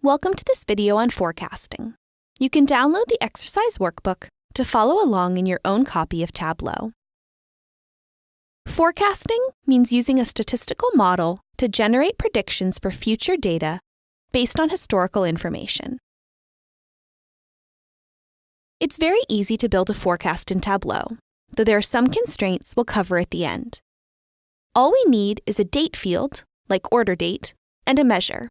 Welcome to this video on forecasting. You can download the exercise workbook to follow along in your own copy of Tableau. Forecasting means using a statistical model to generate predictions for future data based on historical information. It's very easy to build a forecast in Tableau, though there are some constraints we'll cover at the end. All we need is a date field, like order date, and a measure.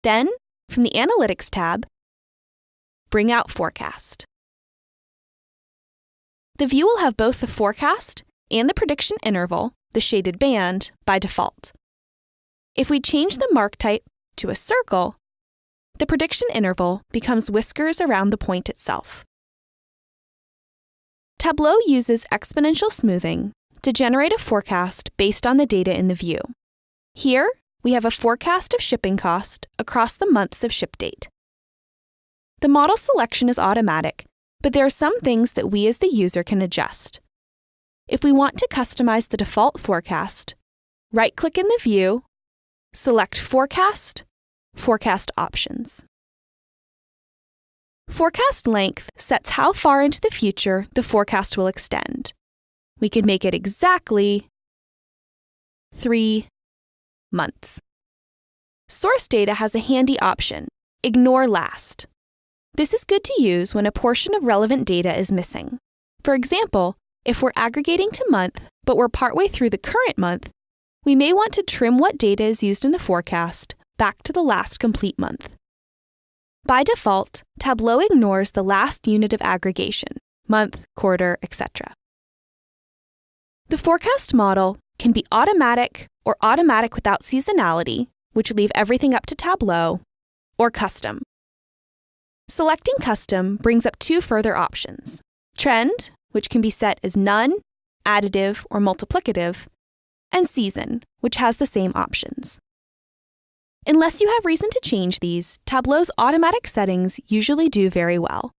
Then, from the Analytics tab, bring out Forecast. The view will have both the forecast and the prediction interval, the shaded band, by default. If we change the mark type to a circle, the prediction interval becomes whiskers around the point itself. Tableau uses exponential smoothing to generate a forecast based on the data in the view. Here, we have a forecast of shipping cost across the months of ship date. The model selection is automatic, but there are some things that we as the user can adjust. If we want to customize the default forecast, right-click in the view, select Forecast, Forecast Options. Forecast length sets how far into the future the forecast will extend. We can make it exactly 3 months. Source data has a handy option, Ignore Last. This is good to use when a portion of relevant data is missing. For example, if we're aggregating to month, but we're partway through the current month, we may want to trim what data is used in the forecast back to the last complete month. By default, Tableau ignores the last unit of aggregation, month, quarter, etc. The forecast model can be automatic or automatic without seasonality, which leave everything up to Tableau, or custom. Selecting custom brings up 2 further options: trend, which can be set as none, additive, or multiplicative, and season, which has the same options. Unless you have reason to change these, Tableau's automatic settings usually do very well.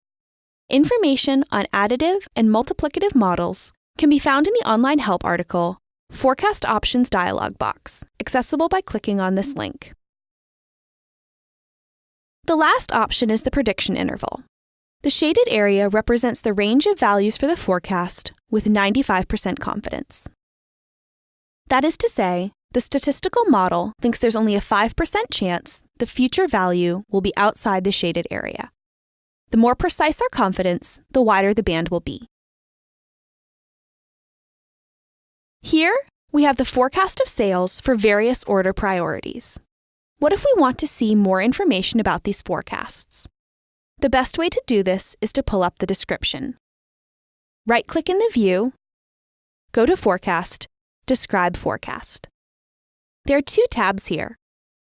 Information on additive and multiplicative models can be found in the online help article, Forecast Options dialog box, accessible by clicking on this link. The last option is the prediction interval. The shaded area represents the range of values for the forecast with 95% confidence. That is to say, the statistical model thinks there's only a 5% chance the future value will be outside the shaded area. The more precise our confidence, the wider the band will be. Here, we have the forecast of sales for various order priorities. What if we want to see more information about these forecasts? The best way to do this is to pull up the description. Right-click in the view, go to Forecast, Describe Forecast. There are 2 tabs here.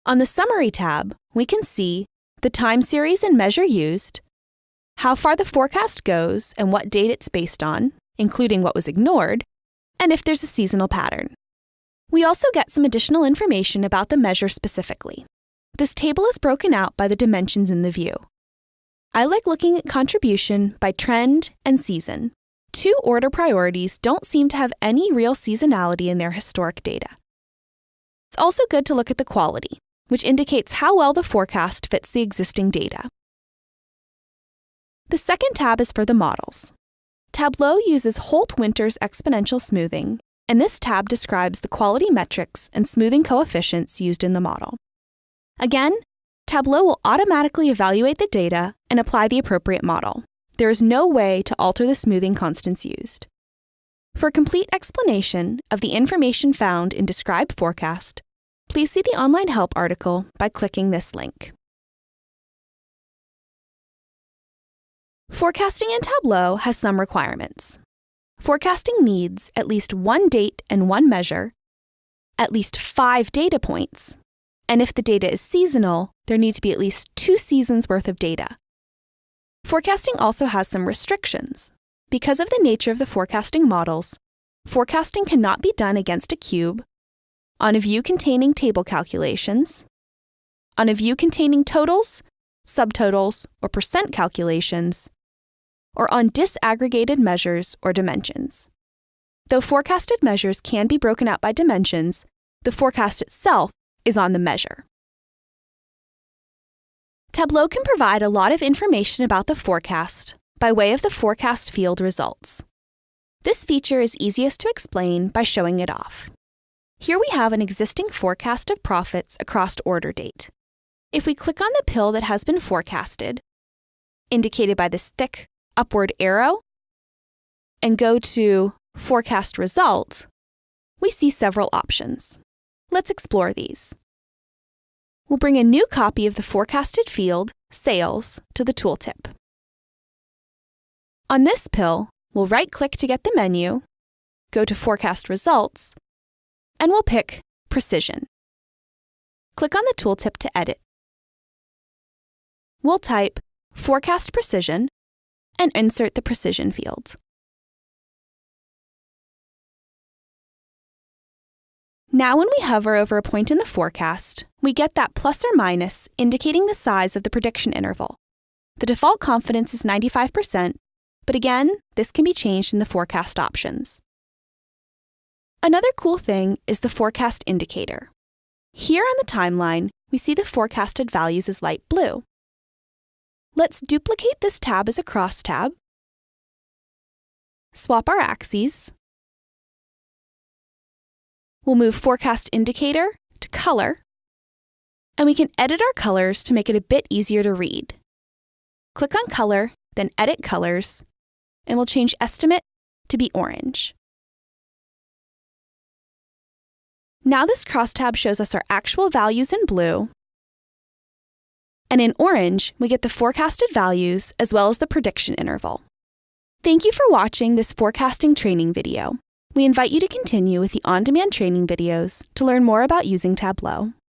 On the Summary tab, we can see the time series and measure used, how far the forecast goes and what date it's based on, including what was ignored, and if there's a seasonal pattern. We also get some additional information about the measure specifically. This table is broken out by the dimensions in the view. I like looking at contribution by trend and season. 2 order priorities don't seem to have any real seasonality in their historic data. It's also good to look at the quality, which indicates how well the forecast fits the existing data. The second tab is for the models. Tableau uses Holt-Winters exponential smoothing, and this tab describes the quality metrics and smoothing coefficients used in the model. Again, Tableau will automatically evaluate the data and apply the appropriate model. There is no way to alter the smoothing constants used. For a complete explanation of the information found in Describe Forecast, please see the online help article by clicking this link. Forecasting in Tableau has some requirements. Forecasting needs at least 1 date and 1 measure, at least 5 data points, and if the data is seasonal, there need to be at least 2 seasons worth of data. Forecasting also has some restrictions. Because of the nature of the forecasting models, forecasting cannot be done against a cube, on a view containing table calculations, on a view containing totals, subtotals, or percent calculations, or on disaggregated measures or dimensions. Though forecasted measures can be broken out by dimensions, the forecast itself is on the measure. Tableau can provide a lot of information about the forecast by way of the forecast field results. This feature is easiest to explain by showing it off. Here we have an existing forecast of profits across order date. If we click on the pill that has been forecasted, indicated by this thick upward arrow, and go to Forecast Result, we see several options. Let's explore these. We'll bring a new copy of the forecasted field, Sales, to the tooltip. On this pill, we'll right-click to get the menu, go to Forecast Results, and we'll pick Precision. Click on the tooltip to edit. We'll type Forecast Precision and insert the Precision field. Now when we hover over a point in the forecast, we get that plus or minus indicating the size of the prediction interval. The default confidence is 95%, but again, this can be changed in the forecast options. Another cool thing is the forecast indicator. Here on the timeline, we see the forecasted values as light blue. Let's duplicate this tab as a cross tab, swap our axes. We'll move Forecast Indicator to Color, and we can edit our colors to make it a bit easier to read. Click on Color, then Edit Colors, and we'll change Estimate to be orange. Now this crosstab shows us our actual values in blue, and in orange, we get the forecasted values as well as the prediction interval. Thank you for watching this forecasting training video. We invite you to continue with the on-demand training videos to learn more about using Tableau.